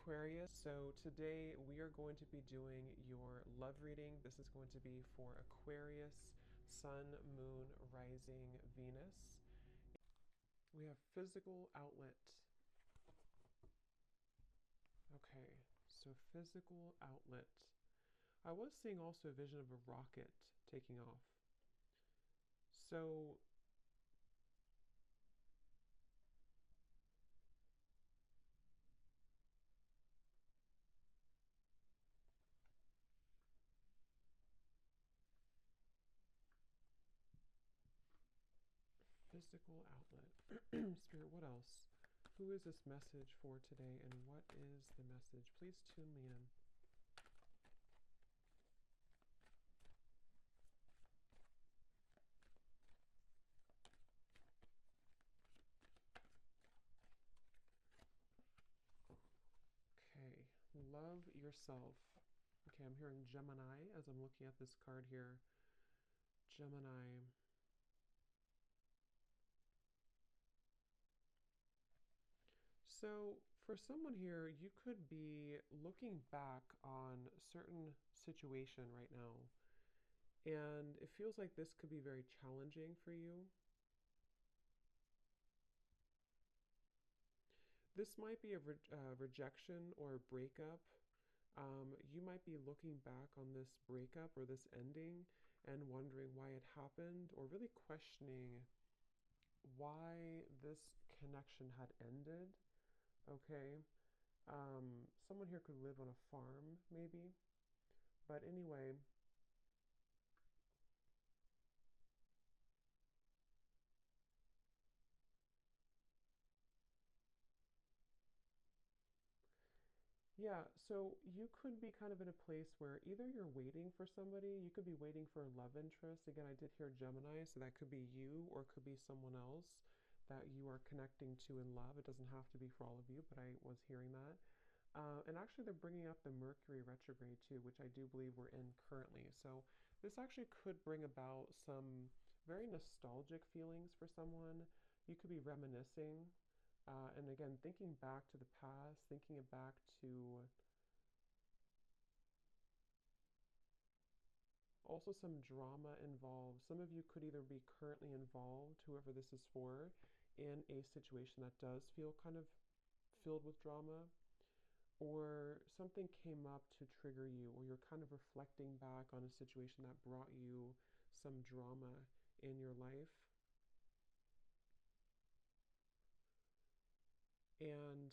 Aquarius. So today we are going to be doing your love reading. This is going to be for Aquarius, Sun, Moon, Rising, Venus. We have physical outlet. Okay, so physical outlet. I was seeing also a vision of a rocket taking off. So physical outlet. Spirit, what else? Who is this message for today and what is the message? Please tune me in. Okay, love yourself. Okay, I'm hearing Gemini as I'm looking at this card here. Gemini. So, for someone here, you could be looking back on a certain situation right now, and it feels like this could be very challenging for you. This might be a rejection or a breakup. You might be looking back on this breakup or this ending and wondering why it happened, or really questioning why this connection had ended. Okay. Someone here could live on a farm, maybe. But anyway, yeah, so you could be kind of in a place where either you're waiting for somebody, you could be waiting for a love interest. Again, I did hear Gemini, so that could be you or it could be someone else that you are connecting to in love. It doesn't have to be for all of you, but I was hearing that. And actually, they're bringing up the Mercury retrograde too, which I do believe we're in currently. So this actually could bring about some very nostalgic feelings for someone. You could be reminiscing, and again, thinking back to the past, thinking it back to also some drama involved. Some of you could either be currently involved, whoever this is for, in a situation that does feel kind of filled with drama, or something came up to trigger you, or you're kind of reflecting back on a situation that brought you some drama in your life. And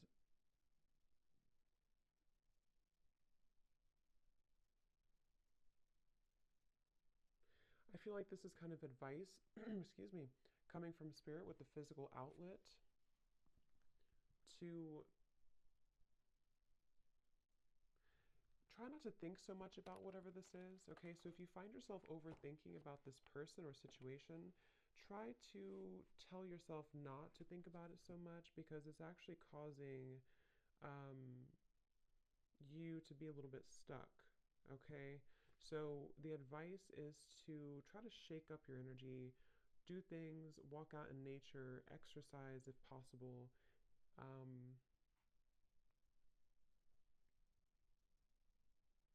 I feel like this is kind of advice, excuse me, coming from spirit with the physical outlet to try not to think so much about whatever this is. Okay, so if you find yourself overthinking about this person or situation, try to tell yourself not to think about it so much, because it's actually causing um, you to be a little bit stuck. Okay, so the advice is to try to shake up your energy, do things, walk out in nature, exercise if possible. Um,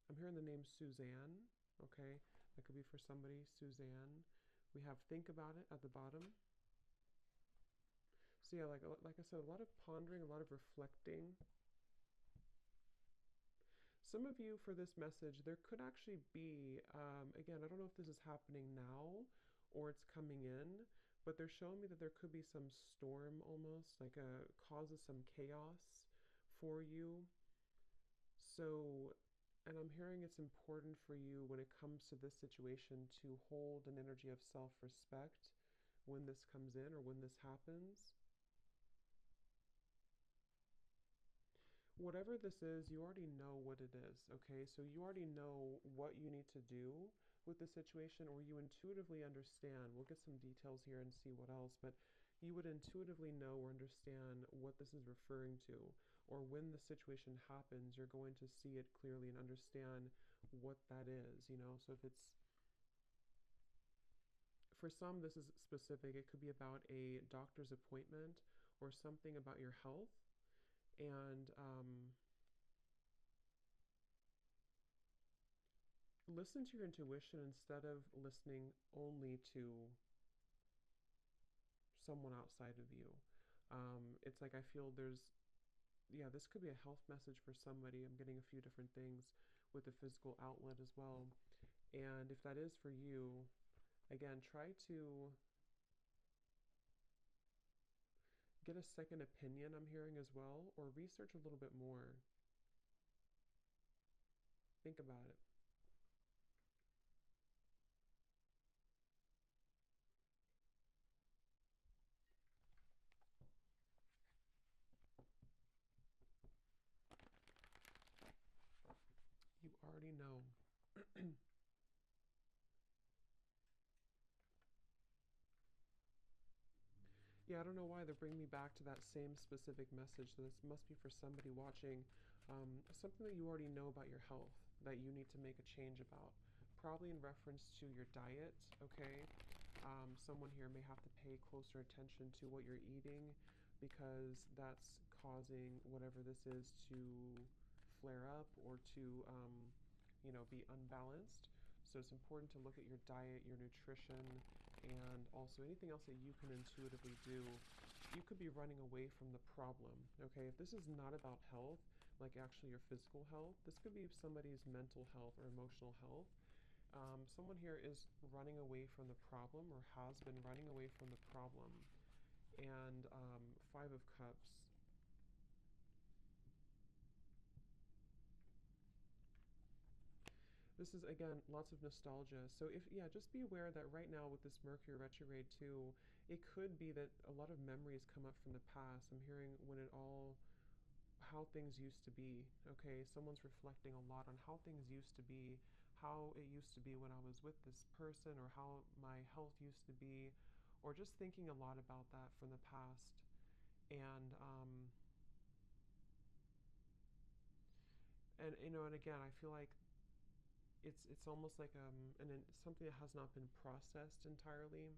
I'm hearing the name Suzanne. Okay, that could be for somebody, Suzanne. We have think about it at the bottom. So yeah, like I said, a lot of pondering, a lot of reflecting. Some of you for this message, there could actually be, again, I don't know if this is happening now or it's coming in, but they're showing me that there could be some storm almost, like causes some chaos for you. So, and I'm hearing it's important for you when it comes to this situation to hold an energy of self-respect when this comes in or when this happens. Whatever this is, you already know what it is, okay? So you already know what you need to do with the situation, or you intuitively understand. We'll get some details here and see what else, but you would intuitively know or understand what this is referring to, or when the situation happens, you're going to see it clearly and understand what that is, you know? So if it's for some, this is specific. It could be about a doctor's appointment or something about your health. And listen to your intuition instead of listening only to someone outside of you. It's like I feel there's, yeah, this could be a health message for somebody. I'm getting a few different things with the physical outlet as well. And if that is for you, again, try to get a second opinion, I'm hearing as well, or research a little bit more. Think about it. You already know. Yeah, I don't know why they're bringing me back to that same specific message. So this must be for somebody watching. Something that you already know about your health that you need to make a change about. Probably in reference to your diet, okay? Someone here may have to pay closer attention to what you're eating because that's causing whatever this is to flare up or to, be unbalanced. So it's important to look at your diet, your nutrition, and also anything else that you can intuitively do. You could be running away from the problem, okay? If this is not about health, like actually your physical health, this could be somebody's mental health or emotional health. Someone here is running away from the problem or has been running away from the problem. And Five of Cups. This is again lots of nostalgia. So if yeah, just be aware that right now with this Mercury retrograde too, it could be that a lot of memories come up from the past. I'm hearing when it all how things used to be. Okay, someone's reflecting a lot on how things used to be, how it used to be when I was with this person, or how my health used to be, or just thinking a lot about that from the past. And and again, I feel like it's almost like something that has not been processed entirely.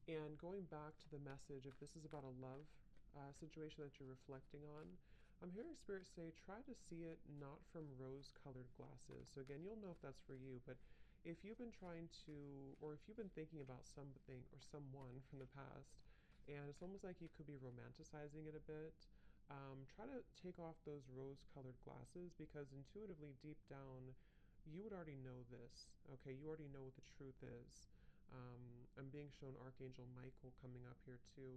And going back to the message, if this is about a love situation that you're reflecting on, I'm hearing Spirit say try to see it not from rose colored glasses. So, again, you'll know if that's for you, but if you've been trying to, or if you've been thinking about something or someone from the past, and it's almost like you could be romanticizing it a bit, try to take off those rose colored glasses because intuitively, deep down, you would already know this. Okay, you already know what the truth is. I'm being shown Archangel Michael coming up here too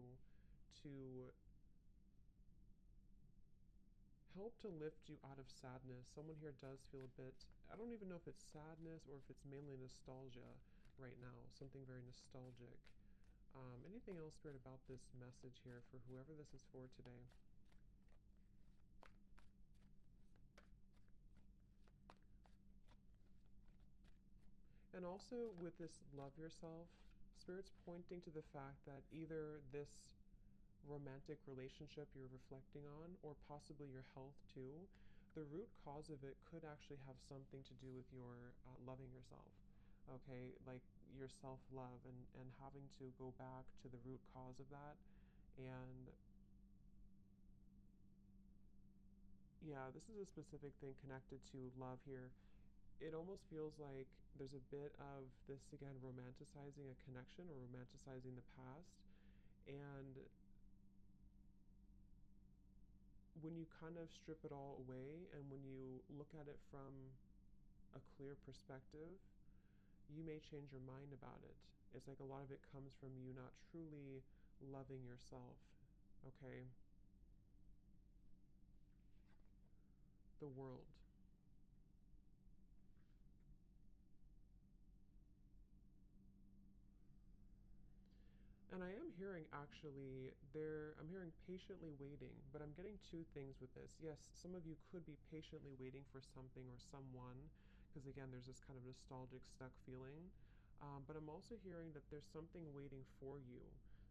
to help to lift you out of sadness. Someone here does feel a bit, I don't even know if it's sadness or if it's mainly nostalgia right now, something very nostalgic. Anything else, Spirit, about this message here for whoever this is for today? And also with this love yourself, Spirit's pointing to the fact that either this romantic relationship you're reflecting on, or possibly your health too, the root cause of it could actually have something to do with your loving yourself. Okay, like your self love and having to go back to the root cause of that. And yeah, this is a specific thing connected to love here. It almost feels like there's a bit of this again romanticizing a connection or romanticizing the past. And when you kind of strip it all away and when you look at it from a clear perspective, you may change your mind about it. It's like a lot of it comes from you not truly loving yourself. Okay? The world. And I am hearing actually I'm hearing patiently waiting, but I'm getting two things with this. Yes, some of you could be patiently waiting for something or someone, because again, there's this kind of nostalgic stuck feeling. But I'm also hearing that there's something waiting for you.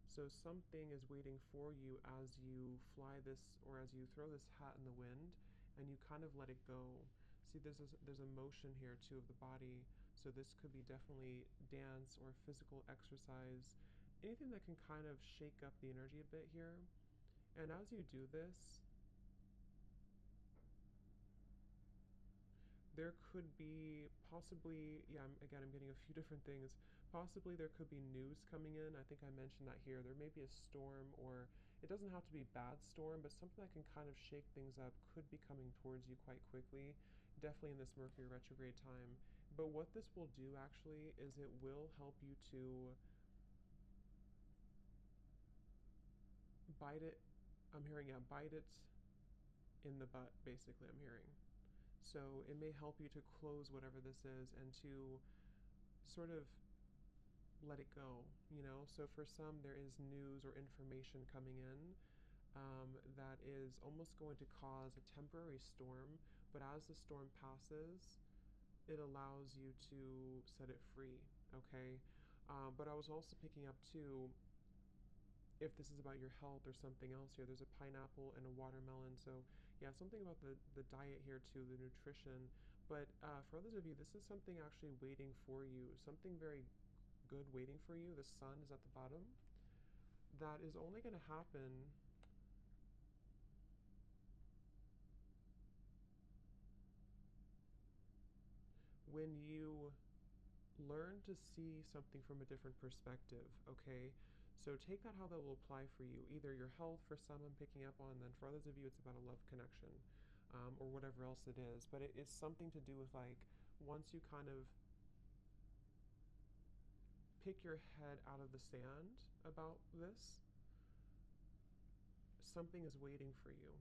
So something is waiting for you as you fly this or as you throw this hat in the wind and you kind of let it go. See, there's a motion here too of the body. So this could be definitely dance or physical exercise, anything that can kind of shake up the energy a bit here. And as you do this, there could be possibly, yeah, again, I'm getting a few different things. Possibly there could be news coming in. I think I mentioned that here. There may be a storm, or it doesn't have to be bad storm, but something that can kind of shake things up could be coming towards you quite quickly, definitely in this Mercury retrograde time. But what this will do actually is it will help you to bite it. I'm hearing, yeah, bite it in the butt, basically, I'm hearing. So it may help you to close whatever this is and to sort of let it go, you know? So for some, there is news or information coming in that is almost going to cause a temporary storm, but as the storm passes, it allows you to set it free, okay? But I was also picking up too, if this is about your health or something else here, there's a pineapple and a watermelon. So yeah, something about the diet here too, the nutrition. But for others of you, this is something actually waiting for you, something very good waiting for you. The sun is at the bottom. That is only going to happen when you learn to see something from a different perspective, okay? So take that how that will apply for you. Either your health, for some, I'm picking up on, then for others of you, it's about a love connection, or whatever else it is. But it's something to do with like once you kind of pick your head out of the sand about this, something is waiting for you.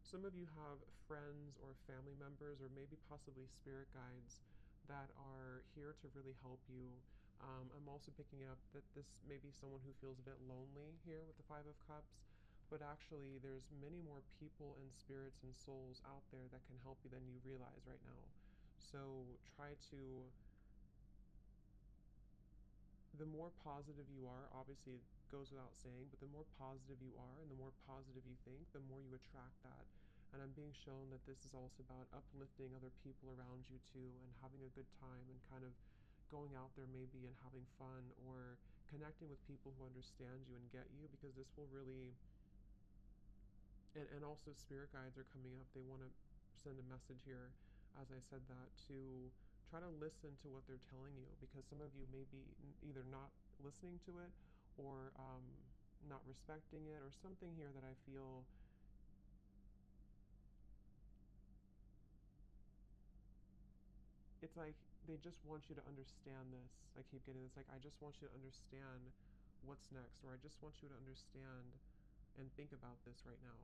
Some of you have friends or family members, or maybe possibly spirit guides that are here to really help you. I'm also picking up that this may be someone who feels a bit lonely here with the Five of Cups, but actually, there's many more people and spirits and souls out there that can help you than you realize right now. So try to, the more positive you are, obviously it goes without saying, but the more positive you are and the more positive you think, the more you attract that. And I'm being shown that this is also about uplifting other people around you too and having a good time and kind of going out there maybe and having fun or connecting with people who understand you and get you, because this will really, and also spirit guides are coming up. They want to send a message here, as I said that, to try to listen to what they're telling you, because some of you may be either not listening to it or not respecting it or something here that I feel it's like they just want you to understand this. I keep getting this, like, I just want you to understand what's next, or I just want you to understand and think about this right now.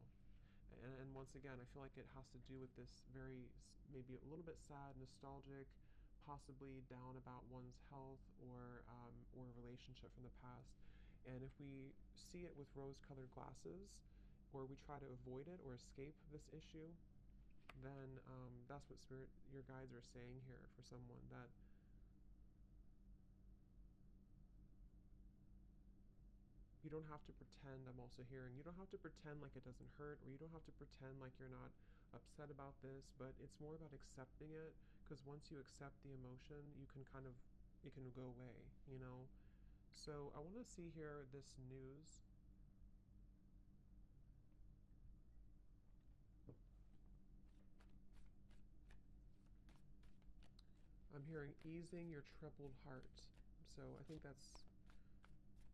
And once again, I feel like it has to do with this very, maybe a little bit sad, nostalgic, possibly down about one's health or a relationship from the past. And if we see it with rose-colored glasses, or we try to avoid it or escape this issue, then that's what spirit, your guides are saying here for someone, that you don't have to pretend. I'm also hearing you don't have to pretend like it doesn't hurt, or you don't have to pretend like you're not upset about this, but it's more about accepting it, because once you accept the emotion, you can kind of, it can go away, you know? So I want to see here this news. I'm hearing easing your troubled heart. So I think that's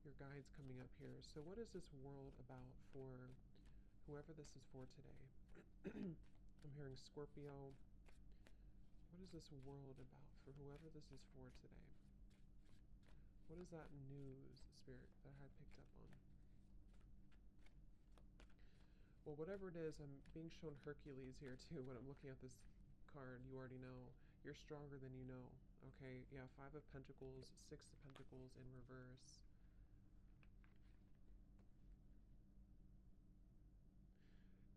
your guides coming up here. So what is this world about for whoever this is for today? I'm hearing Scorpio. What is this world about for whoever this is for today? What is that news, Spirit, that I had picked up on? Well, whatever it is, I'm being shown Hercules here too. When I'm looking at this card, you already know. You're stronger than you know. Okay, yeah, Five of Pentacles, Six of Pentacles in reverse.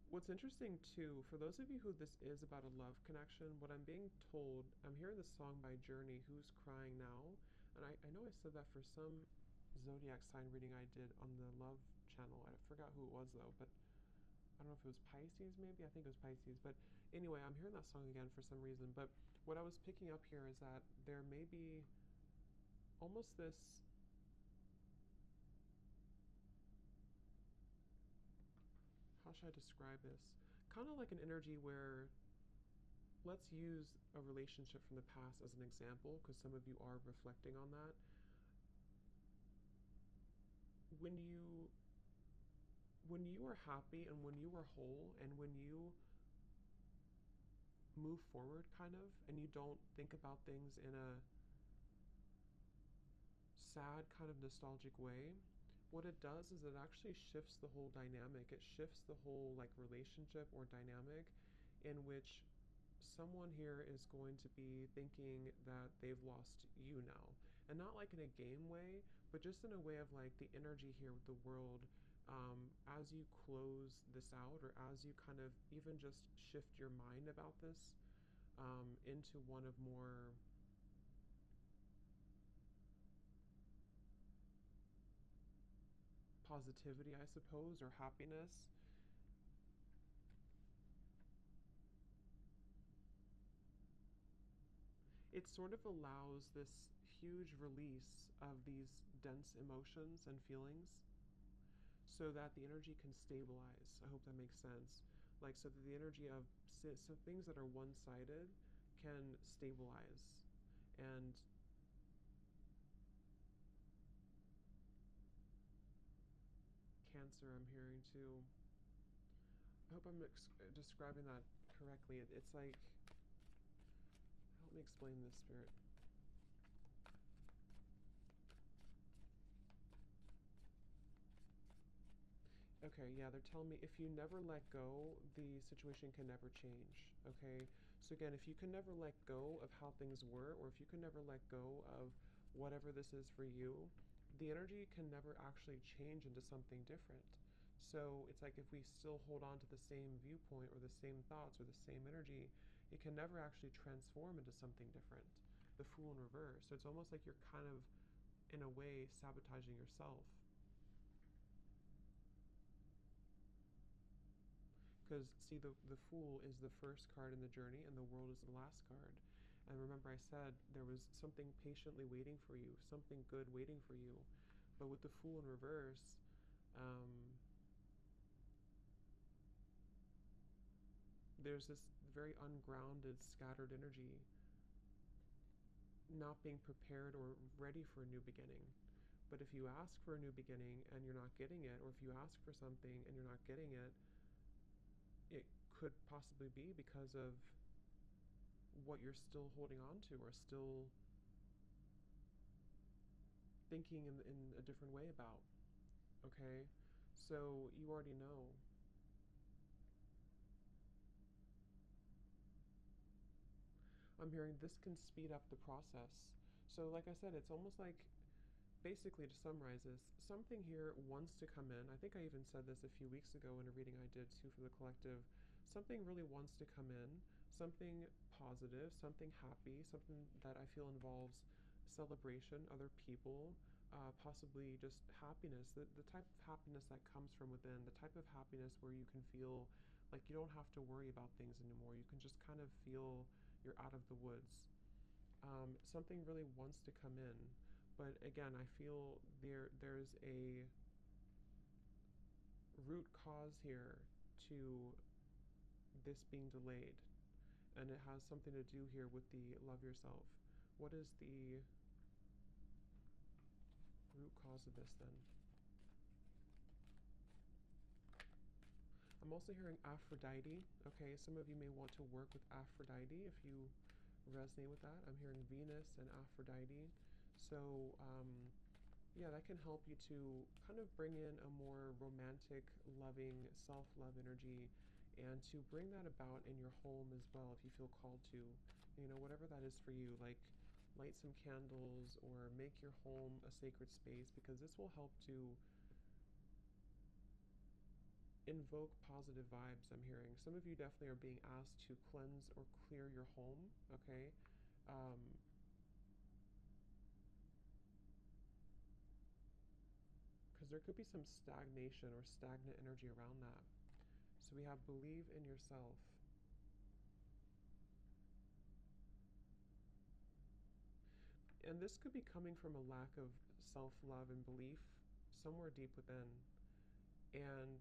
What's interesting too, for those of you who this is about a love connection, what I'm being told, I'm hearing this song by Journey, Who's Crying Now? And I know I said that for some zodiac sign reading I did on the love channel. I forgot who it was though, but I don't know if it was Pisces maybe. I think it was Pisces. But anyway, I'm hearing that song again for some reason. But what I was picking up here is that there may be almost this how should I describe this? Kind of like an energy where, let's use a relationship from the past as an example, because some of you are reflecting on that. When you when you are happy and when you are whole and when you move forward kind of and you don't think about things in a sad kind of nostalgic way, what it does is it actually shifts the whole dynamic. It shifts the whole like relationship or dynamic in which someone here is going to be thinking that they've lost you now. And not like in a game way, but just in a way of like the energy here with the world, as you close this out or as you kind of even just shift your mind about this, into one of more positivity, I suppose, or happiness. It sort of allows this huge release of these dense emotions and feelings so that the energy can stabilize. I hope that makes sense. Like, so that the energy of so things that are one sided can stabilize. And Cancer, I'm hearing too. I hope I'm describing that correctly. It's like, help me explain this, Spirit. Okay, yeah, they're telling me if you never let go, the situation can never change. Okay, so again, if you can never let go of how things were, or if you can never let go of whatever this is for you, the energy can never actually change into something different. So it's like if we still hold on to the same viewpoint or the same thoughts or the same energy, it can never actually transform into something different. The Fool in reverse. So it's almost like you're kind of, in a way, sabotaging yourself. Because, see, the Fool is the first card in the journey, and the World is the last card. And remember, I said there was something patiently waiting for you, something good waiting for you. But with the Fool in reverse, um, there's this very ungrounded, scattered energy, not being prepared or ready for a new beginning. But if you ask for a new beginning and you're not getting it, or if you ask for something and you're not getting it, it could possibly be because of what you're still holding on to or still thinking in a different way about. Okay? So you already know. I'm hearing this can speed up the process. So, like I said, it's almost like, basically, to summarize this, something here wants to come in. I think I even said this a few weeks ago in a reading I did too for the collective. Something really wants to come in, something positive, something happy, something that I feel involves celebration, other people, possibly just happiness, the type of happiness that comes from within, the type of happiness where you can feel like you don't have to worry about things anymore. You can just kind of feel you're out of the woods. Something really wants to come in, but again, I feel there's a root cause here to this being delayed, and it has something to do here with the love yourself. What is the root cause of this then? I'm also hearing Aphrodite. Okay, some of you may want to work with Aphrodite if you resonate with that. I'm hearing Venus and Aphrodite. So, yeah, that can help you to kind of bring in a more romantic, loving, self love energy and to bring that about in your home as well if you feel called to. You know, whatever that is for you, like light some candles or make your home a sacred space because this will help to invoke positive vibes. I'm hearing some of you definitely are being asked to cleanse or clear your home, okay? Um, because there could be some stagnation or stagnant energy around that. So we have believe in yourself. And this could be coming from a lack of self love and belief somewhere deep within. And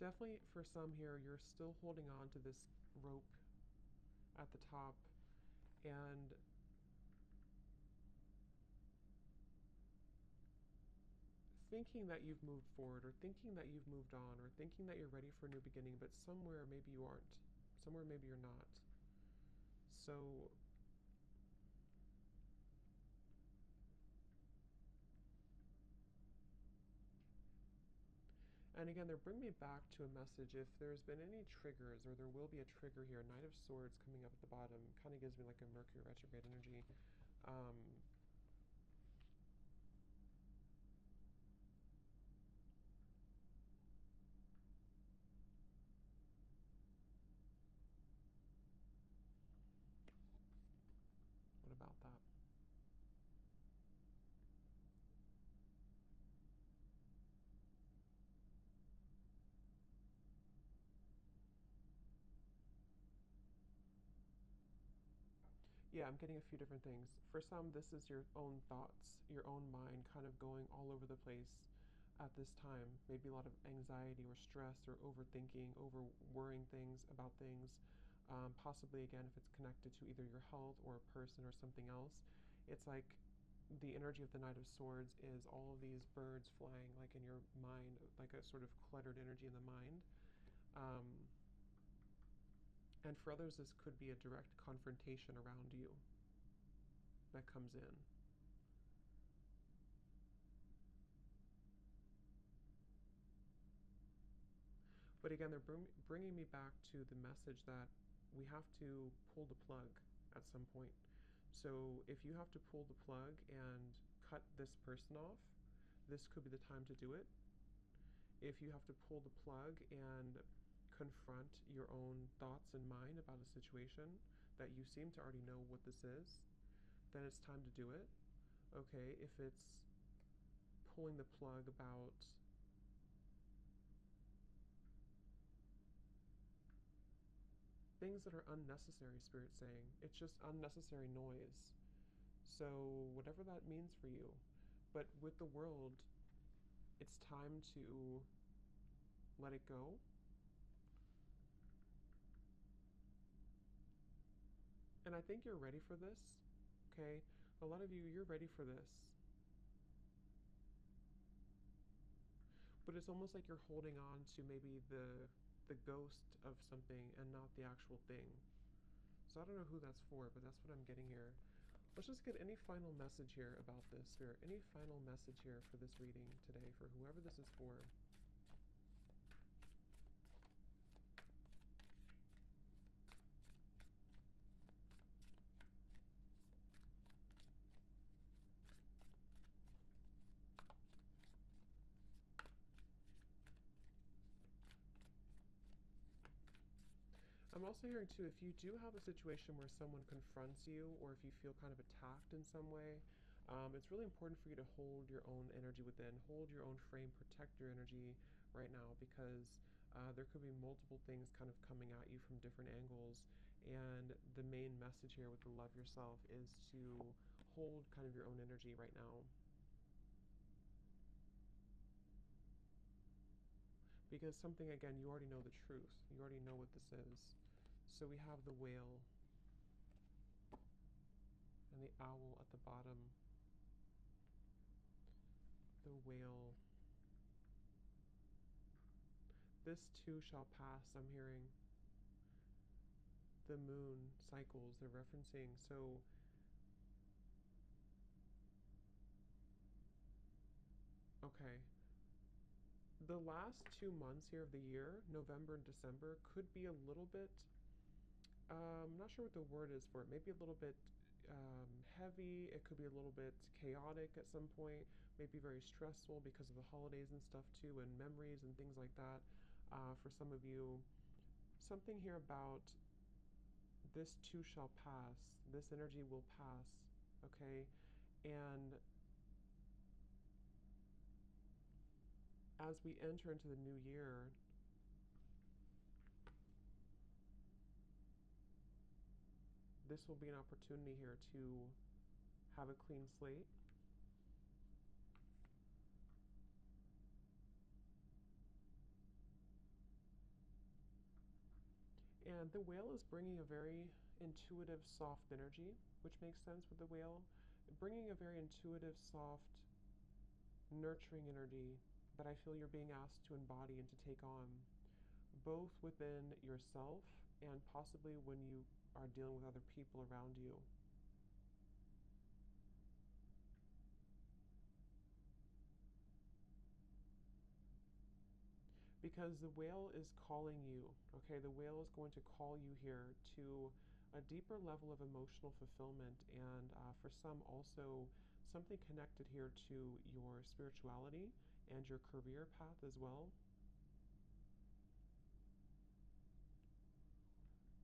Definitely for some here, you're still holding on to this rope at the top, and thinking that you've moved forward, or thinking that you've moved on, or thinking that you're ready for a new beginning, but somewhere maybe you aren't. Somewhere maybe you're not. So, and again, they're bringing me back to a message. If there's been any triggers, or there will be a trigger here, Knight of Swords coming up at the bottom, kind of gives me like a Mercury retrograde energy. Um, what about that? Yeah, I'm getting a few different things. For some, this is your own thoughts, your own mind kind of going all over the place at this time. Maybe a lot of anxiety or stress or overthinking, over worrying things about things. Possibly, again, if it's connected to either your health or a person or something else, it's like the energy of the Knight of Swords is all of these birds flying, like in your mind, like a sort of cluttered energy in the mind. Um, and for others, this could be a direct confrontation around you that comes in. But again, they're bringing me back to the message that we have to pull the plug at some point. So if you have to pull the plug and cut this person off, this could be the time to do it. If you have to pull the plug and confront your own thoughts and mind about a situation that you seem to already know what this is, then it's time to do it. Okay, if it's pulling the plug about things that are unnecessary, Spirit saying, it's just unnecessary noise. So, whatever that means for you. But with the world, it's time to let it go. And I think you're ready for this. Okay? A lot of you, you're ready for this. But it's almost like you're holding on to maybe the ghost of something and not the actual thing. So I don't know who that's for, but that's what I'm getting here. Let's just get any final message here about this, Spirit. Any final message here for this reading today, for whoever this is for. I'm also hearing too, if you do have a situation where someone confronts you, or if you feel kind of attacked in some way, it's really important for you to hold your own energy within, hold your own frame, protect your energy right now, because there could be multiple things kind of coming at you from different angles. And the main message here with the love yourself is to hold kind of your own energy right now. Because something, again, you already know the truth. You already know what this is. So we have the whale and the owl at the bottom. The whale. This too shall pass, I'm hearing. The moon cycles they're referencing. So, okay. The last 2 months here of the year, November and December, could be a little bit, I'm not sure what the word is for it, maybe a little bit heavy. It could be a little bit chaotic at some point, maybe very stressful because of the holidays and stuff too, and memories and things like that. For some of you, something here about this too shall pass. This energy will pass, okay? And as we enter into the new year, this will be an opportunity here to have a clean slate. And the whale is bringing a very intuitive, soft energy, which makes sense with the whale. Bringing a very intuitive, soft, nurturing energy that I feel you're being asked to embody and to take on, both within yourself and possibly when you are dealing with other people around you. Because the whale is calling you, okay? The whale is going to call you here to a deeper level of emotional fulfillment, and for some also something connected here to your spirituality and your career path as well.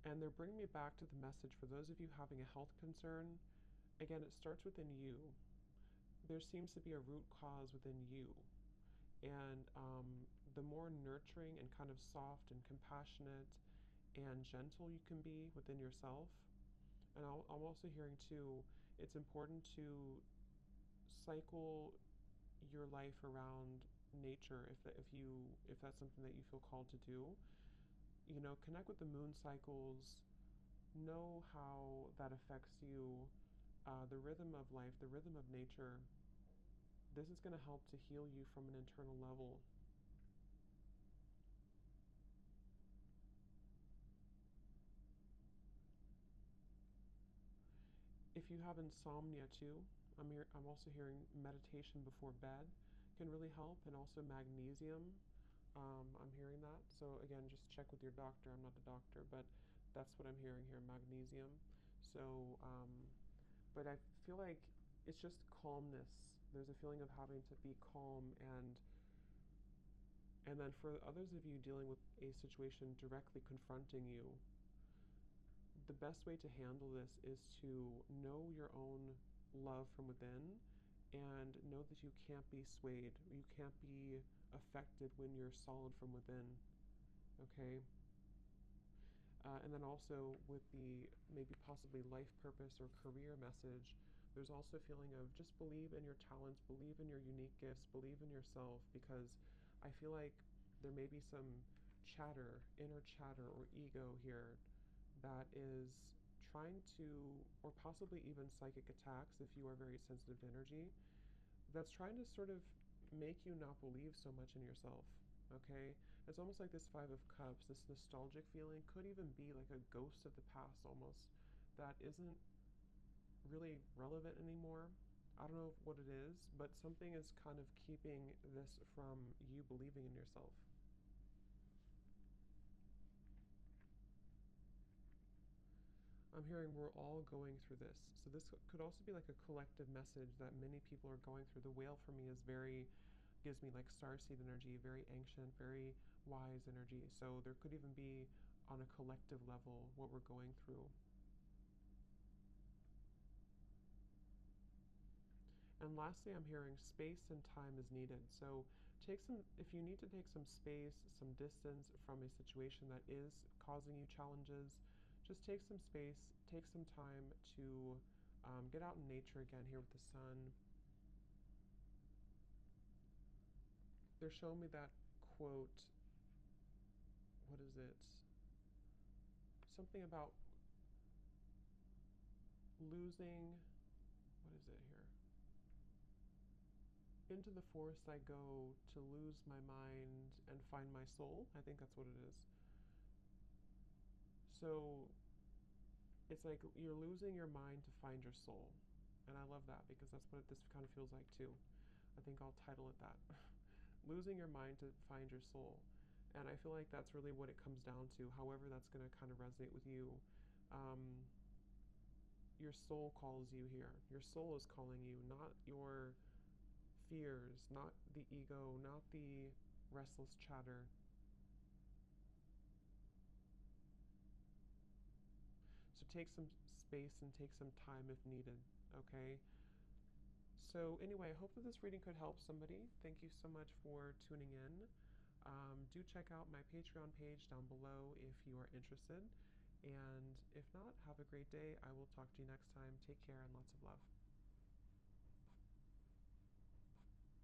And they're bringing me back to the message for those of you having a health concern. Again, it starts within you. There seems to be a root cause within you. And the more nurturing and kind of soft and compassionate and gentle you can be within yourself. And I'm also hearing too, it's important to cycle your life around nature if that's something that you feel called to do. You know, connect with the moon cycles, know how that affects you, the rhythm of life, the rhythm of nature. This is going to help to heal you from an internal level. If you have insomnia too, I'm also hearing meditation before bed can really help, and also magnesium. I'm hearing that. So again, just check with your doctor. I'm not a doctor, but that's what I'm hearing here, magnesium. So, but I feel like it's just calmness. There's a feeling of having to be calm, and then for others of you dealing with a situation directly confronting you, the best way to handle this is to know your own love from within and know that you can't be swayed, you can't be affected when you're solid from within, okay? And then also with the maybe possibly life purpose or career message, there's also a feeling of just believe in your talents, believe in your unique gifts, believe in yourself, because I feel like there may be some chatter, inner chatter or ego here that is trying to, or possibly even psychic attacks if you are very sensitive to energy, that's trying to sort of make you not believe so much in yourself. Okay? It's almost like this Five of Cups, this nostalgic feeling could even be like a ghost of the past almost that isn't really relevant anymore. I don't know what it is, but something is kind of keeping this from you believing in yourself. I'm hearing we're all going through this. So this could also be like a collective message that many people are going through. The whale for me is very, gives me like starseed energy, very ancient, very wise energy. So there could even be on a collective level what we're going through. And lastly, I'm hearing space and time is needed. So take some, if you need to take some space, some distance from a situation that is causing you challenges, just take some space, take some time to get out in nature again here with the sun. They're showing me that quote, what is it? Something about losing, what is it here? Into the forest I go to lose my mind and find my soul. I think that's what it is. So it's like you're losing your mind to find your soul. And I love that because that's what this kind of feels like too. I think I'll title it that. Losing your mind to find your soul. And I feel like that's really what it comes down to. However, that's going to kind of resonate with you. Um, your soul calls you here. Your soul is calling you, not your fears, not the ego, not the restless chatter. So take some space and take some time if needed, okay? So anyway, I hope that this reading could help somebody. Thank you so much for tuning in. Do check out my Patreon page down below if you are interested. And if not, have a great day. I will talk to you next time. Take care and lots of love.